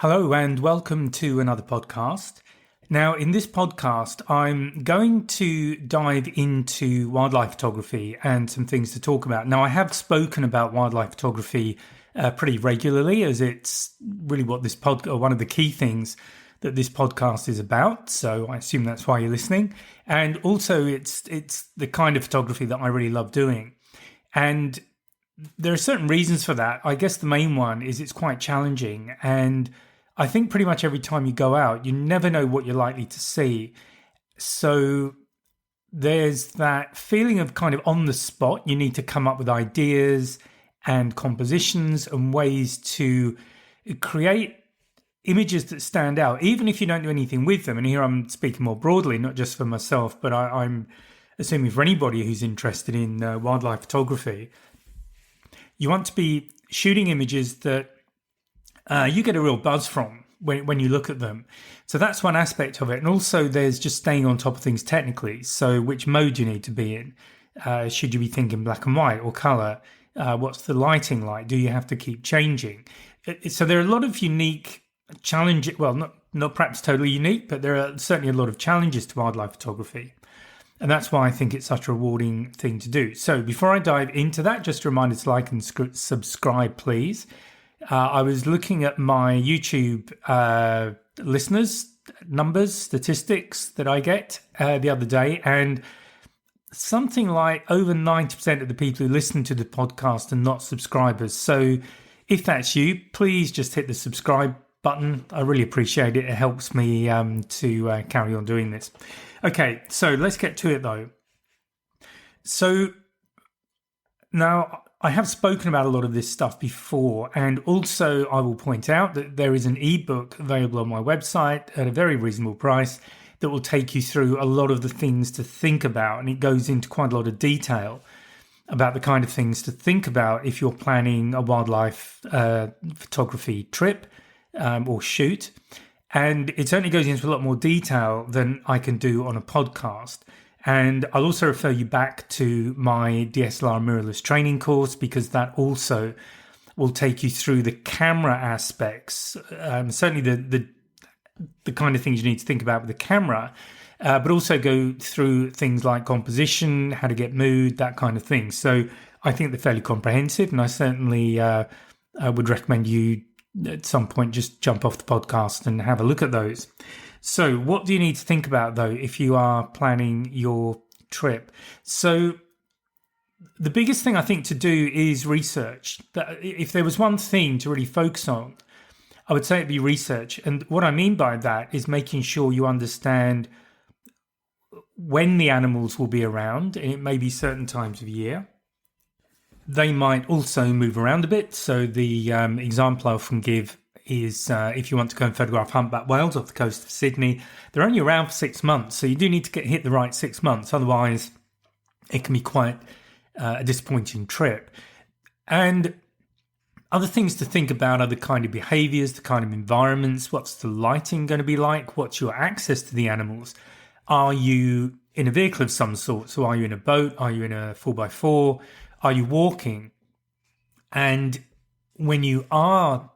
Hello and welcome to another podcast. Now, in this podcast, I'm going to dive into wildlife photography and some things to talk about. Now, I have spoken about wildlife photography pretty regularly, as it's really what this one of the key things that this podcast is about. So I assume that's why you're listening. And also, it's the kind of photography that I really love doing. And there are certain reasons for that. I guess the main one is it's quite challenging, and I think pretty much every time you go out, you never know what you're likely to see. So there's that feeling of kind of on the spot. You need to come up with ideas and compositions and ways to create images that stand out, even if you don't do anything with them. And here I'm speaking more broadly, not just for myself, but I'm assuming for anybody who's interested in wildlife photography. You want to be shooting images that you get a real buzz from when you look at them. So that's one aspect of it. And also there's just staying on top of things technically. So which mode you need to be in. Should you be thinking black and white or color? What's the lighting like? Do you have to keep changing? So there are a lot of unique challenges. Well, not perhaps totally unique, but there are certainly a lot of challenges to wildlife photography. And that's why I think it's such a rewarding thing to do. So before I dive into that, just a reminder to like and subscribe, please. I was looking at my YouTube listeners, numbers, statistics that I get the other day, and something like over 90% of the people who listen to the podcast are not subscribers. So if that's you, please just hit the subscribe button. I really appreciate it. It helps me to carry on doing this. Okay, so let's get to it though. So now I have spoken about a lot of this stuff before, and also I will point out that there is an ebook available on my website at a very reasonable price that will take you through a lot of the things to think about, and it goes into quite a lot of detail about the kind of things to think about if you're planning a wildlife photography trip or shoot. And it certainly goes into a lot more detail than I can do on a podcast. And I'll also refer you back to my DSLR mirrorless training course, because that also will take you through the camera aspects, certainly the kind of things you need to think about with the camera, but also go through things like composition, how to get mood, that kind of thing. So I think they're fairly comprehensive, and I certainly would recommend you at some point just jump off the podcast and have a look at those. So what do you need to think about, though, if you are planning your trip? So the biggest thing I think to do is research. That if there was one thing to really focus on, I would say it'd be research. And what I mean by that is making sure you understand when the animals will be around, and it may be certain times of year. They might also move around a bit. So the example I often give is if you want to go and photograph humpback whales off the coast of Sydney, they're only around for 6 months. So you do need to hit the right 6 months. Otherwise, it can be quite a disappointing trip. And other things to think about are the kind of behaviors, the kind of environments. What's the lighting going to be like? What's your access to the animals? Are you in a vehicle of some sort? So are you in a boat? Are you in a 4x4? Are you walking? And when you are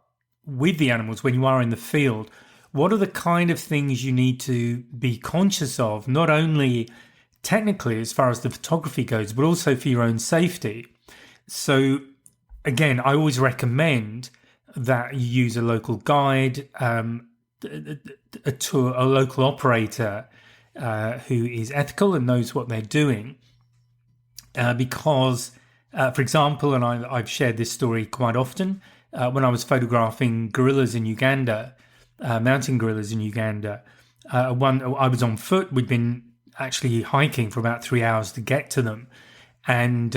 with the animals, when you are in the field, what are the kind of things you need to be conscious of, not only technically as far as the photography goes, but also for your own safety? So again, I always recommend that you use a local guide, a local operator who is ethical and knows what they're doing, because for example, and I've shared this story quite often, when I was photographing gorillas in Uganda, mountain gorillas in Uganda, I was on foot. We'd been actually hiking for about 3 hours to get to them. And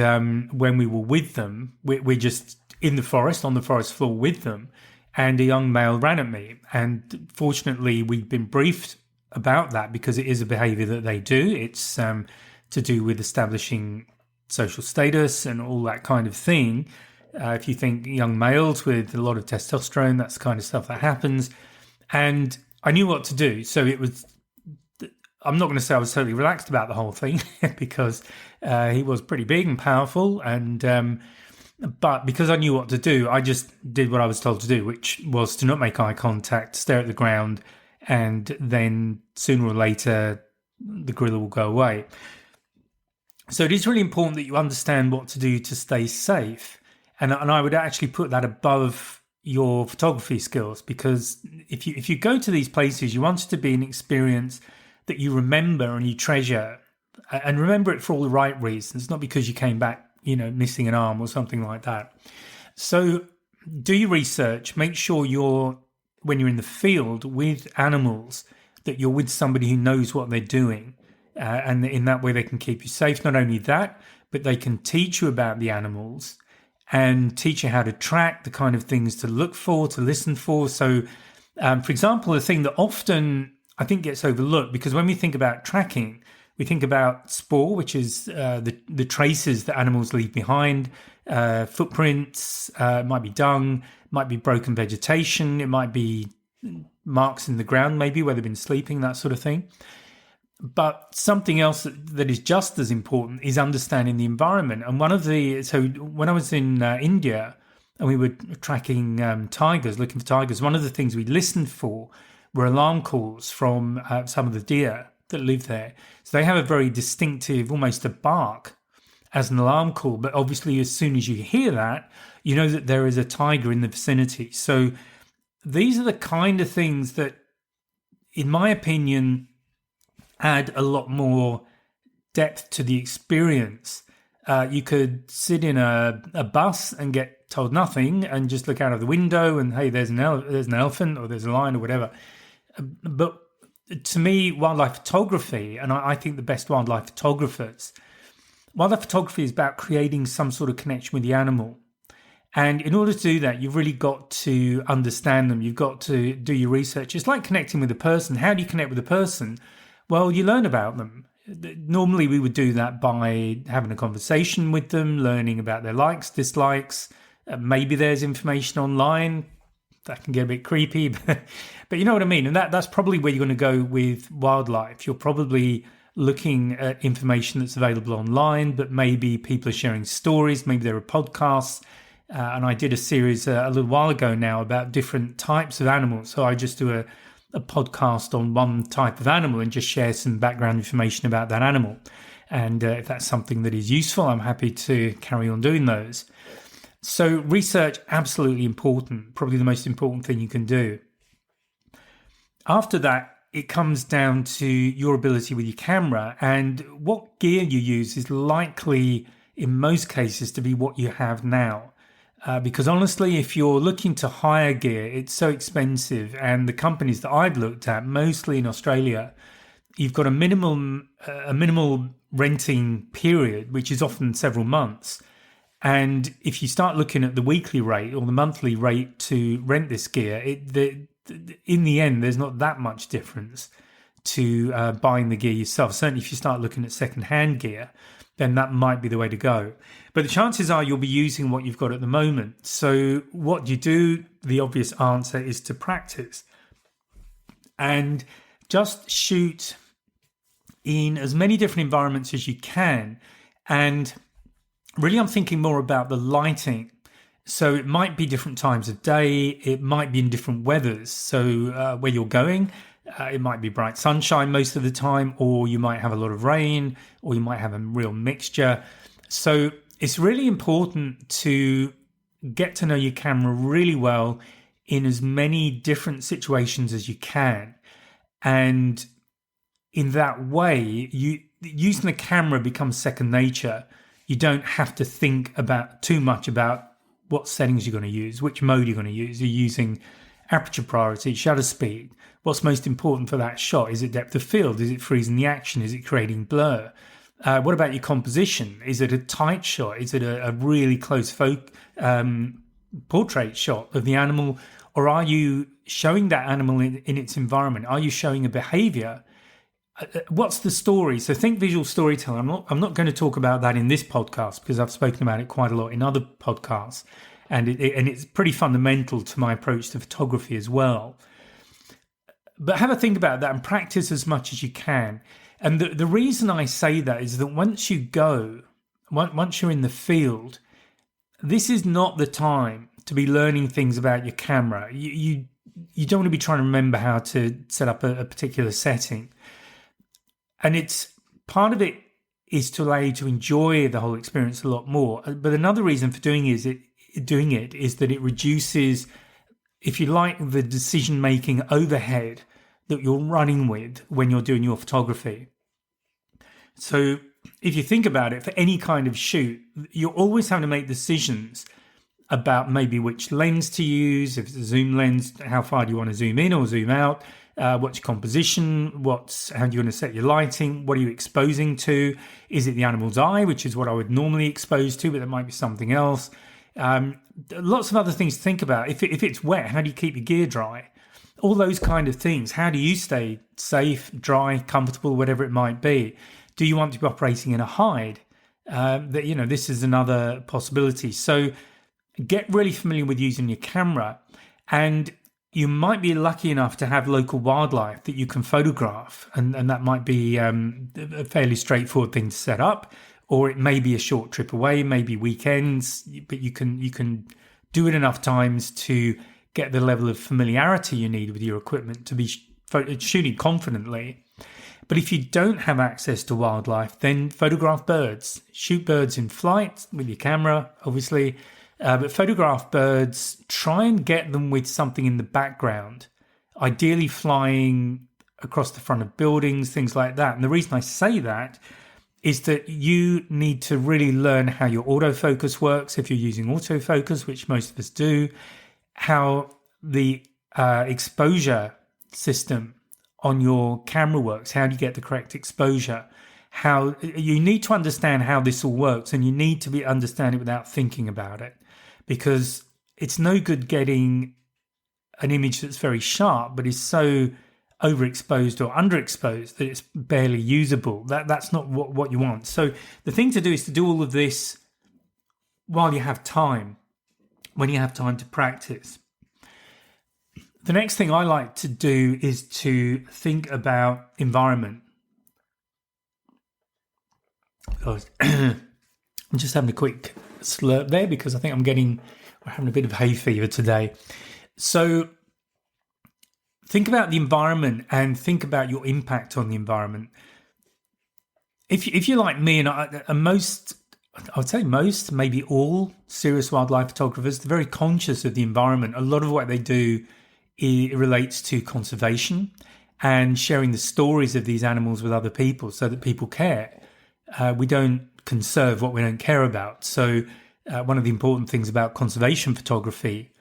when we were with them, we're just in the forest, on the forest floor with them, and a young male ran at me. And fortunately, we'd been briefed about that because it is a behavior that they do. It's to do with establishing social status and all that kind of thing. If you think young males with a lot of testosterone, that's the kind of stuff that happens. And I knew what to do. So it was, I'm not going to say I was totally relaxed about the whole thing because he was pretty big and powerful. And But because I knew what to do, I just did what I was told to do, which was to not make eye contact, stare at the ground, and then sooner or later the gorilla will go away. So it is really important that you understand what to do to stay safe. And I would actually put that above your photography skills, because if you go to these places, you want it to be an experience that you remember and you treasure, and remember it for all the right reasons, not because you came back, missing an arm or something like that. So do your research. Make sure when you're in the field with animals, that you're with somebody who knows what they're doing. And in that way, they can keep you safe. Not only that, but they can teach you about the animals and teach you how to track, the kind of things to look for, to listen for. So, for example, the thing that often I think gets overlooked, because when we think about tracking, we think about spoor, which is the traces that animals leave behind, footprints, it might be dung, might be broken vegetation, it might be marks in the ground, maybe where they've been sleeping, that sort of thing. But something else that is just as important is understanding the environment. And so when I was in India and we were tracking tigers, looking for tigers, one of the things we listened for were alarm calls from some of the deer that live there. So they have a very distinctive, almost a bark as an alarm call. But obviously, as soon as you hear that, you know that there is a tiger in the vicinity. So these are the kind of things that, in my opinion, add a lot more depth to the experience. You could sit in a bus and get told nothing and just look out of the window and, hey, there's an elephant or there's a lion or whatever. But to me, wildlife photography, and I think the best wildlife photography is about creating some sort of connection with the animal. And in order to do that, you've really got to understand them. You've got to do your research. It's like connecting with a person. How do you connect with a person? Well, you learn about them. Normally, we would do that by having a conversation with them, learning about their likes, dislikes. Maybe there's information online. That can get a bit creepy, but you know what I mean? And that's probably where you're going to go with wildlife. You're probably looking at information that's available online, but maybe people are sharing stories. Maybe there are podcasts. And I did a series a little while ago now about different types of animals. So I just do a podcast on one type of animal and just share some background information about that animal. And if that's something that is useful, I'm happy to carry on doing those. So research, absolutely important, probably the most important thing you can do. After that, it comes down to your ability with your camera, and what gear you use is likely, in most cases, to be what you have now. Because honestly, if you're looking to hire gear, it's so expensive. And the companies that I've looked at, mostly in Australia, you've got a minimal renting period, which is often several months. And if you start looking at the weekly rate or the monthly rate to rent this gear, in the end, there's not that much difference to buying the gear yourself. Certainly, if you start looking at second-hand gear, then that might be the way to go. But the chances are you'll be using what you've got at the moment. So what you do, the obvious answer is to practice. And just shoot in as many different environments as you can. And really, I'm thinking more about the lighting. So it might be different times of day. It might be in different weathers. So where you're going, it might be bright sunshine most of the time, or you might have a lot of rain, or you might have a real mixture. So it's really important to get to know your camera really well in as many different situations as you can. And in that way, using the camera becomes second nature. You don't have to think about too much about what settings you're going to use, which mode you're going to use. You're using aperture priority, shutter speed. What's most important for that shot? Is it depth of field? Is it freezing the action? Is it creating blur? What about your composition? Is it a tight shot? Is it a really close portrait shot of the animal? Or are you showing that animal in its environment? Are you showing a behavior? What's the story? So think visual storytelling. I'm not going to talk about that in this podcast because I've spoken about it quite a lot in other podcasts, and it's pretty fundamental to my approach to photography as well. But have a think about that and practice as much as you can. And the reason I say that is that once you're in the field, this is not the time to be learning things about your camera. You don't want to be trying to remember how to set up a particular setting. And it's part of it is to allow you to enjoy the whole experience a lot more. But another reason for doing it is that it reduces, if you like, the decision-making overhead that you're running with when you're doing your photography. So if you think about it, for any kind of shoot, you're always having to make decisions about maybe which lens to use. If it's a zoom lens, how far do you want to zoom in or zoom out? What's your composition? How do you want to set your lighting? What are you exposing to? Is it the animal's eye, which is what I would normally expose to, but there might be something else. Lots of other things to think about. If it's wet, how do you keep your gear dry? All those kind of things. How do you stay safe, dry, comfortable, whatever it might be? Do you want to be operating in a hide? This is another possibility. So get really familiar with using your camera, and you might be lucky enough to have local wildlife that you can photograph, and that might be a fairly straightforward thing to set up, or it may be a short trip away, maybe weekends, but you can do it enough times to get the level of familiarity you need with your equipment to be shooting confidently. But if you don't have access to wildlife, then photograph birds. Shoot birds in flight with your camera, obviously. But photograph birds, try and get them with something in the background, ideally flying across the front of buildings, things like that. And the reason I say that is that you need to really learn how your autofocus works if you're using autofocus, which most of us do, how the exposure system on your camera works, how do you get the correct exposure, how you need to understand how this all works, and you need to understand it without thinking about it, because it's no good getting an image that's very sharp but is so overexposed or underexposed that it's barely usable. That's not what you want. So the thing to do is to do all of this while you have time, when you have time to practice. The next thing I like to do is to think about environment. I'm just having a quick slurp there because I think we're having a bit of hay fever today. So think about the environment and think about your impact on the environment. If you're like me, and I would say most, maybe all serious wildlife photographers, they're very conscious of the environment. A lot of what they do it relates to conservation and sharing the stories of these animals with other people so that people care. We don't conserve what we don't care about. So one of the important things about conservation photography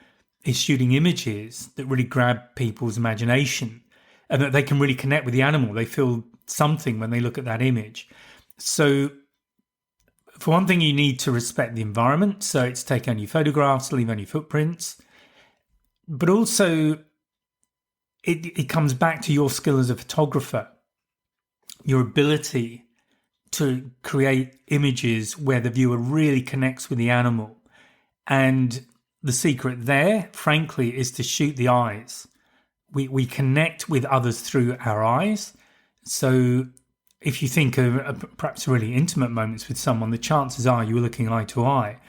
is shooting images that really grab people's imagination and that they can really connect with the animal. They feel something when they look at that image. So for one thing, you need to respect the environment. So it's take only photographs, leave only footprints. But also, it comes back to your skill as a photographer, your ability to create images where the viewer really connects with the animal. And the secret there, frankly, is to shoot the eyes. We connect with others through our eyes. So if you think of perhaps really intimate moments with someone, the chances are you were looking eye to eye.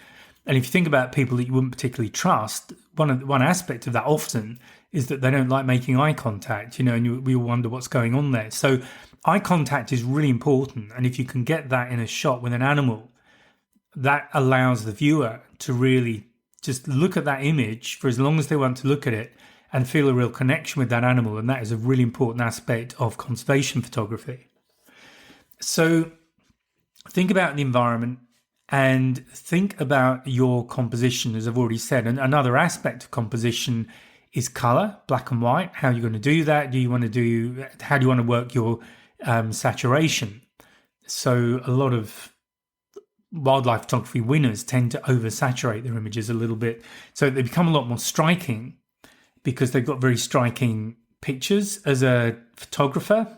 And if you think about people that you wouldn't particularly trust, one aspect of that often is that they don't like making eye contact, and we all wonder what's going on there. So eye contact is really important. And if you can get that in a shot with an animal, that allows the viewer to really just look at that image for as long as they want to look at it and feel a real connection with that animal. And that is a really important aspect of conservation photography. So think about the environment and think about your composition, as I've already said. And another aspect of composition is color, black and white. How are you going to do that? How do you want to work your saturation? So a lot of wildlife photography winners tend to oversaturate their images a little bit. So they become a lot more striking because they've got very striking pictures. As a photographer,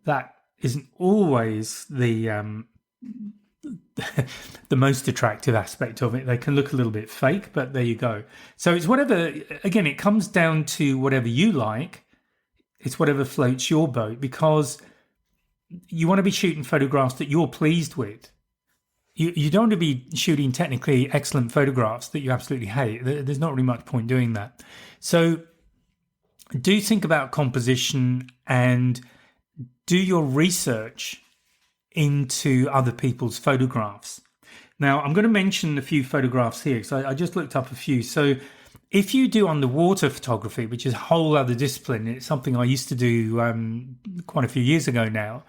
that isn't always the most attractive aspect of it. They can look a little bit fake, but there you go. So it's whatever, again, it comes down to whatever you like. It's whatever floats your boat, because you want to be shooting photographs that you're pleased with. you don't want to be shooting technically excellent photographs that you absolutely hate. There's not really much point doing that. So do think about composition and do your research into other people's photographs. Now, I'm going to mention a few photographs here because I just looked up a few. So if you do underwater photography, which is a whole other discipline, it's something I used to do quite a few years ago now.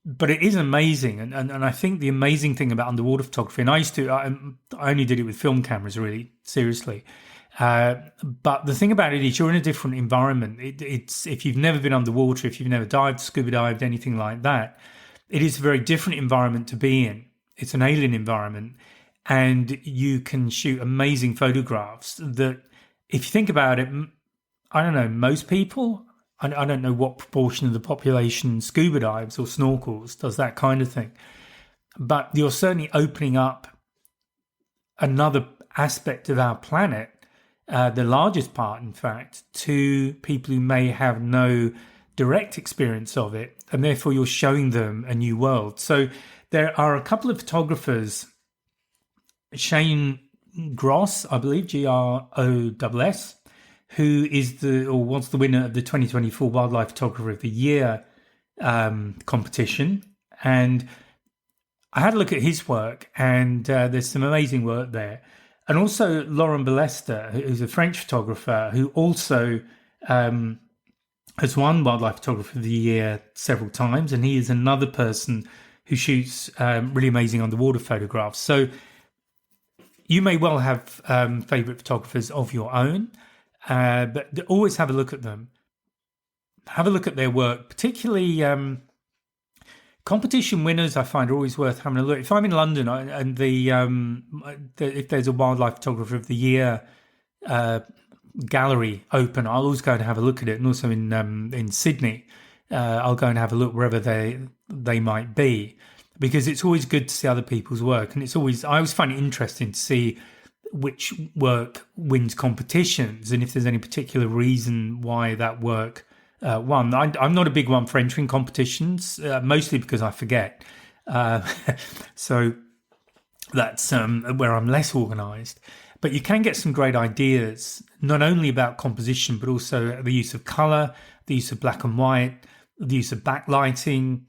But it is amazing. And I think the amazing thing about underwater photography, and I only did it with film cameras, really, seriously. But the thing about it is you're in a different environment. It's if you've never been underwater, if you've never dived, scuba dived, anything like that, it is a very different environment to be in. It's an alien environment, and you can shoot amazing photographs that, if you think about it, I don't know, most people, I don't know what proportion of the population scuba dives or snorkels, does that kind of thing. But you're certainly opening up another aspect of our planet, the largest part, in fact, to people who may have no direct experience of it, and therefore you're showing them a new world. So there are a couple of photographers, Shane Gross, I believe, Gross, who is was the winner of the 2024 Wildlife Photographer of the Year competition. And I had a look at his work, and there's some amazing work there. And also Laurent Ballesta, who's a French photographer, who also has won Wildlife Photographer of the Year several times. And he is another person who shoots really amazing underwater photographs. So you may well have favourite photographers of your own, but always have a look at them. Have a look at their work, particularly competition winners. I find are always worth having a look. If I'm in London and if there's a Wildlife Photographer of the Year gallery open, I'll always go and have a look at it. And also in Sydney, I'll go and have a look wherever they might be, because it's always good to see other people's work. And I always find it interesting to see which work wins competitions and if there's any particular reason why that work won. I'm not a big one for entering competitions, mostly because I forget. So that's where I'm less organised. But you can get some great ideas, not only about composition, but also the use of colour, the use of black and white, the use of backlighting.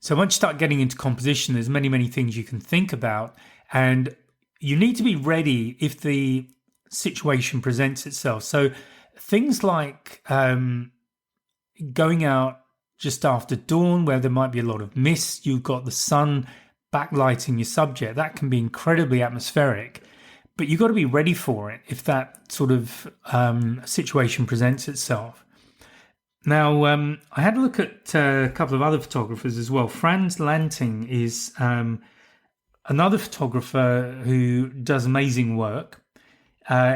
So once you start getting into composition, there's many, many things you can think about. And you need to be ready if the situation presents itself. So things like going out just after dawn, where there might be a lot of mist, you've got the sun backlighting your subject. That can be incredibly atmospheric. But you've got to be ready for it if that sort of situation presents itself. Now, I had a look at a couple of other photographers as well. Frans Lanting is another photographer who does amazing work.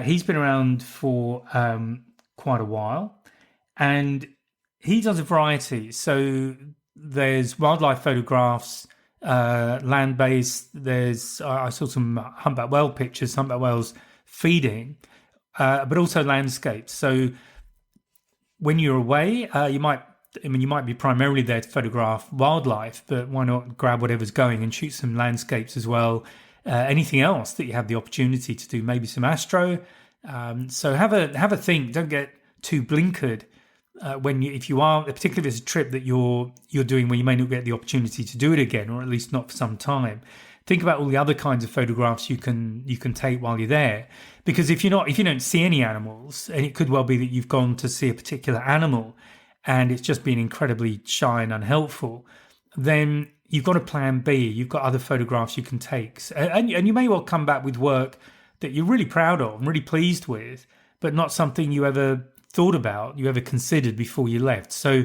He's been around for quite a while, and he does a variety. So there's wildlife photographs, land-based. I saw some humpback whale pictures, humpback whales feeding, but also landscapes. So when you're away, you might be primarily there to photograph wildlife, but why not grab whatever's going and shoot some landscapes as well? Anything else that you have the opportunity to do, maybe some astro. So have a think. Don't get too blinkered if you are, particularly if there's a trip that you're doing where you may not get the opportunity to do it again, or at least not for some time. Think about all the other kinds of photographs you can take while you're there, because if you don't see any animals, and it could well be that you've gone to see a particular animal and it's just been incredibly shy and unhelpful, then you've got a plan B. You've got other photographs you can take, and you may well come back with work that you're really proud of and really pleased with, but not something you ever thought about, you ever considered before you left. So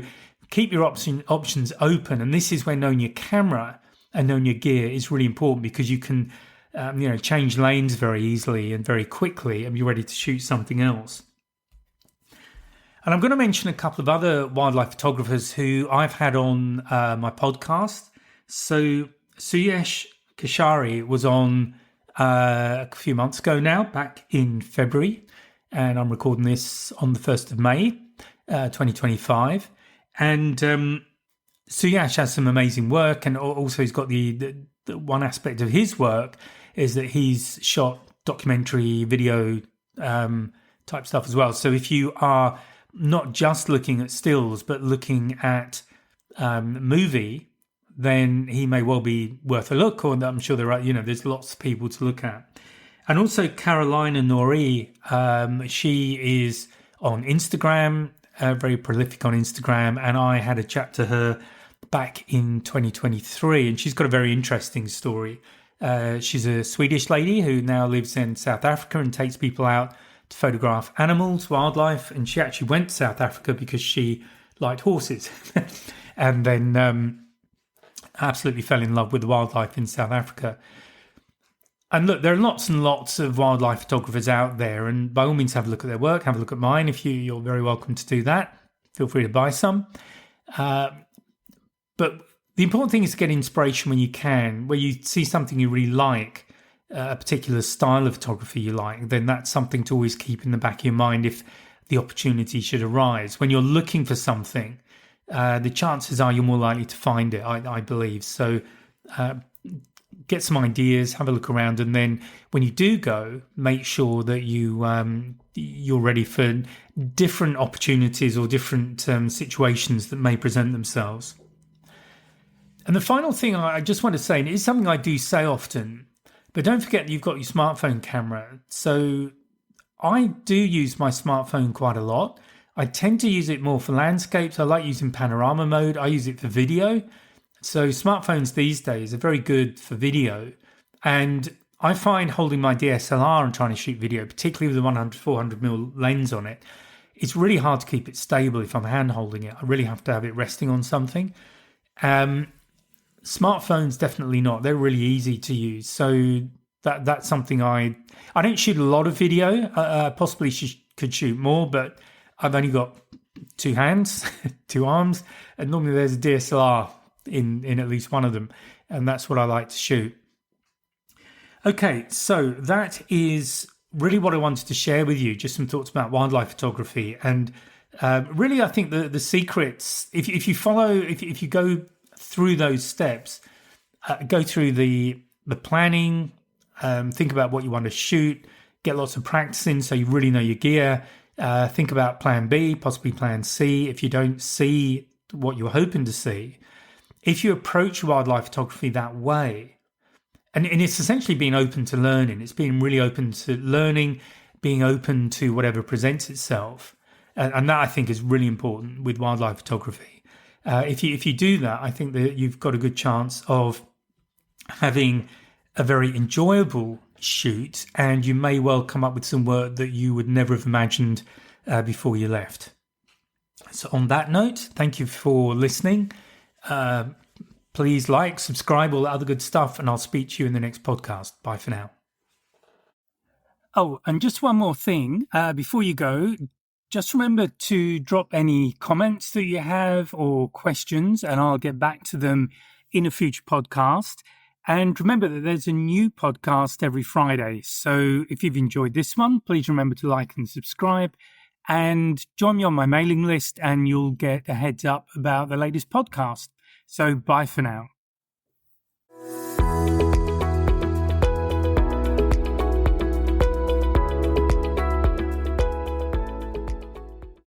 keep your options open, and this is where knowing your camera and knowing your gear is really important, because you can change lanes very easily and very quickly and be ready to shoot something else. And I'm going to mention a couple of other wildlife photographers who I've had on my podcast. So Suyesh Kashari was on a few months ago now, back in February, and I'm recording this on the 1st of May, 2025. And Suyash has some amazing work, and also he's got the one aspect of his work is that he's shot documentary video type stuff as well. So if you are not just looking at stills but looking at movie, then he may well be worth a look. Or I'm sure there are, there's lots of people to look at. And also Carolina Nori, she is on Instagram, very prolific on Instagram, and I had a chat to her back in 2023, and she's got a very interesting story. She's a Swedish lady who now lives in South Africa and takes people out to photograph animals, wildlife, and she actually went to South Africa because she liked horses and then absolutely fell in love with the wildlife in South Africa. And look, there are lots and lots of wildlife photographers out there, and by all means have a look at their work, have a look at mine. If you're very welcome to do that. Feel free to buy some. But the important thing is to get inspiration when you can, where you see something you really like, a particular style of photography you like, then that's something to always keep in the back of your mind if the opportunity should arise. When you're looking for something, the chances are you're more likely to find it, I believe. So get some ideas, have a look around, and then when you do go, make sure that you're ready for different opportunities or different situations that may present themselves. And the final thing I just want to say, and it is something I do say often, but don't forget you've got your smartphone camera. So I do use my smartphone quite a lot. I tend to use it more for landscapes. I like using panorama mode. I use it for video. So smartphones these days are very good for video. And I find holding my DSLR and trying to shoot video, particularly with the 400mm lens on it, it's really hard to keep it stable if I'm hand holding it. I really have to have it resting on something. Smartphones, definitely not. They're really easy to use. So that's something I don't shoot a lot of video. Possibly could shoot more, but I've only got two hands, two arms, and normally there's a DSLR in at least one of them, and that's what I like to shoot. Okay, so that is really what I wanted to share with you, just some thoughts about wildlife photography. And really, I think the secrets, if you go through those steps, go through the planning, think about what you want to shoot, get lots of practice in so you really know your gear, think about plan B, possibly plan C if you don't see what you're hoping to see. If you approach wildlife photography that way, and it's essentially being open to learning, it's being really open to learning, being open to whatever presents itself. And that I think is really important with wildlife photography. If you do that, I think that you've got a good chance of having a very enjoyable shoot, and you may well come up with some work that you would never have imagined before you left. So on that note, thank you for listening. Please like, subscribe, all that other good stuff, and I'll speak to you in the next podcast. Bye for now. Oh, and just one more thing before you go. Just remember to drop any comments that you have or questions, and I'll get back to them in a future podcast. And remember that there's a new podcast every Friday. So if you've enjoyed this one, please remember to like and subscribe and join me on my mailing list, and you'll get a heads up about the latest podcast. So bye for now.